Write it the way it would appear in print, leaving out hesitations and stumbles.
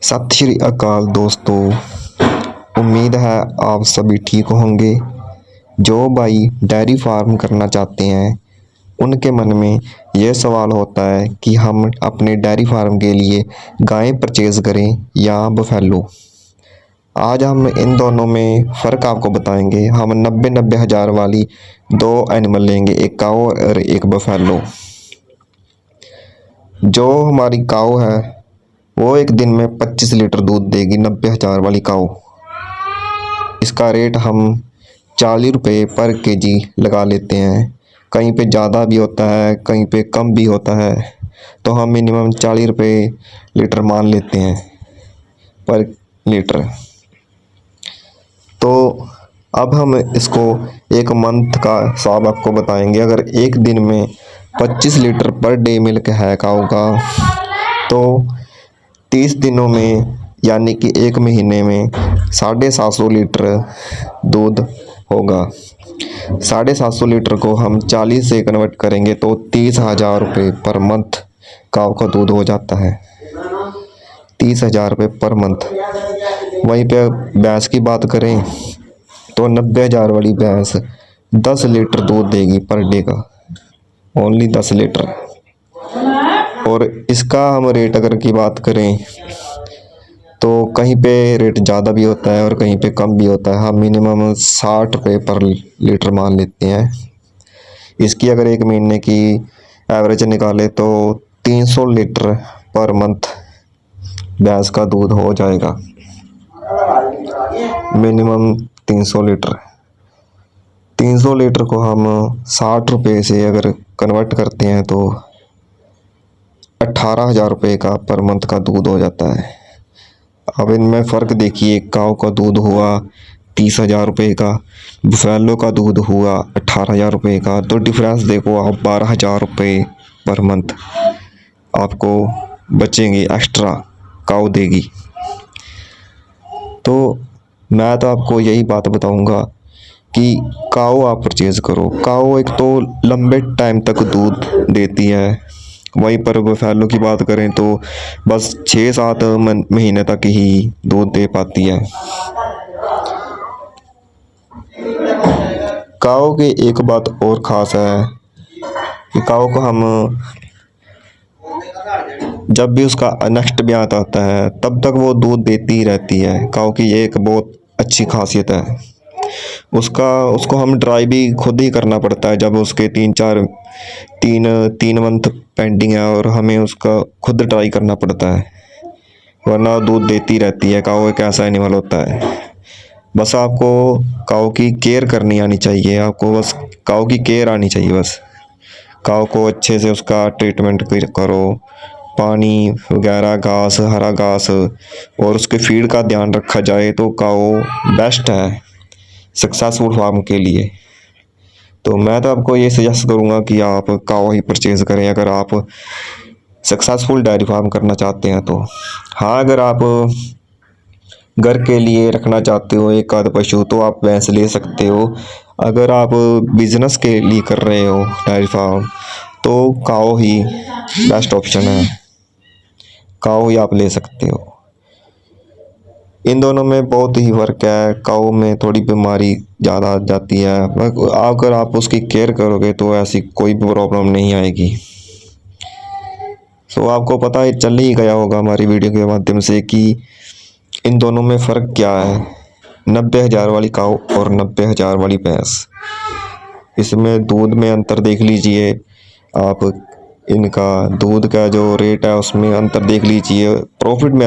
सत श्री अकाल दोस्तों, उम्मीद है आप सभी ठीक होंगे। जो भाई डेयरी फार्म करना चाहते हैं उनके मन में यह सवाल होता है कि हम अपने डेयरी फार्म के लिए गाय परचेज़ करें या बफेलो। आज हम इन दोनों में फ़र्क आपको बताएंगे। हम 90 हज़ार वाली दो एनिमल लेंगे, एक काऊ और एक बफेलो। जो हमारी काऊ है वो एक दिन में 25 लीटर दूध देगी। 90 हज़ार वाली काऊ, इसका रेट हम 40 रुपये पर केजी लगा लेते हैं। कहीं पे ज़्यादा भी होता है, कहीं पे कम भी होता है, तो हम मिनिमम 40 रुपये लीटर मान लेते हैं पर लीटर। तो अब हम इसको एक मंथ का हिसाब आपको बताएंगे। अगर एक दिन में 25 लीटर पर डे मिल्क है काऊ का, तो 30 दिनों में यानी कि एक महीने में 750 लीटर दूध होगा। 750 लीटर को हम 40 से कन्वर्ट करेंगे तो 30,000 रुपये पर मंथ काऊ का दूध हो जाता है। 30,000 रुपये पर मंथ। वहीं पे भैंस की बात करें तो 90 हज़ार वाली भैंस 10 लीटर दूध देगी पर डे का, ओनली 10 लीटर। और इसका हम रेट अगर की बात करें तो कहीं पे रेट ज़्यादा भी होता है और कहीं पे कम भी होता है। हम मिनिमम 60 रुपये पर लीटर मान लेते हैं। इसकी अगर एक महीने की एवरेज निकाले तो 300 लीटर पर मंथ भैंस का दूध हो जाएगा। Minimum 300 litre. 300 लीटर को हम 60 रुपये से अगर कन्वर्ट करते हैं तो 18,000 रुपये का पर मंथ का दूध हो जाता है। अब इनमें फ़र्क देखिए, काऊ का दूध हुआ 30,000 रुपये का, बफेलो का दूध हुआ 18,000 रुपये का। तो डिफरेंस देखो आप, 12,000 रुपये पर मंथ आपको बचेंगे, एक्स्ट्रा काऊ देगी। तो मैं तो आपको यही बात बताऊंगा कि काऊ आप परचेज़ करो। काऊ एक तो लंबे टाइम तक दूध देती है। वहीं पर बफेलो की बात करें तो बस 6-7 महीने तक ही दूध दे पाती है। काऊ की एक बात और ख़ास है कि काऊ को हम जब भी उसका नेक्स्ट ब्याह आता है तब तक वो दूध देती ही रहती है। काऊ की ये एक बहुत अच्छी खासियत है। उसको हम ड्राई भी खुद ही करना पड़ता है जब उसके 3 मंथ पेंडिंग है, और हमें उसका खुद ड्राई करना पड़ता है, वरना दूध देती रहती है। काऊ एक ऐसा एनिमल होता है। बस आपको काऊ की केयर करनी आनी चाहिए। आपको बस काऊ की केयर आनी चाहिए। बस काऊ को अच्छे से उसका ट्रीटमेंट करो, पानी वगैरह, घास, हरा घास और उसके फीड का ध्यान रखा जाए तो काऊ बेस्ट है सक्सेसफुल फार्म के लिए। तो मैं तो आपको ये सजेस्ट करूँगा कि आप काऊ ही परचेज़ करें अगर आप सक्सेसफुल डेयरी फार्म करना चाहते हैं तो। हाँ, अगर आप घर के लिए रखना चाहते हो एक आध पशु तो आप भैंस ले सकते हो। अगर आप बिजनेस के लिए कर रहे हो डेयरी फार्म तो काऊ ही बेस्ट ऑप्शन है। काऊ ही आप ले सकते हो। इन दोनों में बहुत ही फ़र्क है। काऊ में थोड़ी बीमारी ज़्यादा आ जाती है, अगर आप उसकी केयर करोगे तो ऐसी कोई भी प्रॉब्लम नहीं आएगी। तो आपको पता ही चल ही गया होगा हमारी वीडियो के माध्यम से कि इन दोनों में फ़र्क क्या है। 90 हज़ार वाली काऊ और 90 हज़ार वाली भैंस, इसमें दूध में अंतर देख लीजिए आप। इनका दूध का जो रेट है उसमें अंतर देख लीजिए, प्रॉफिट में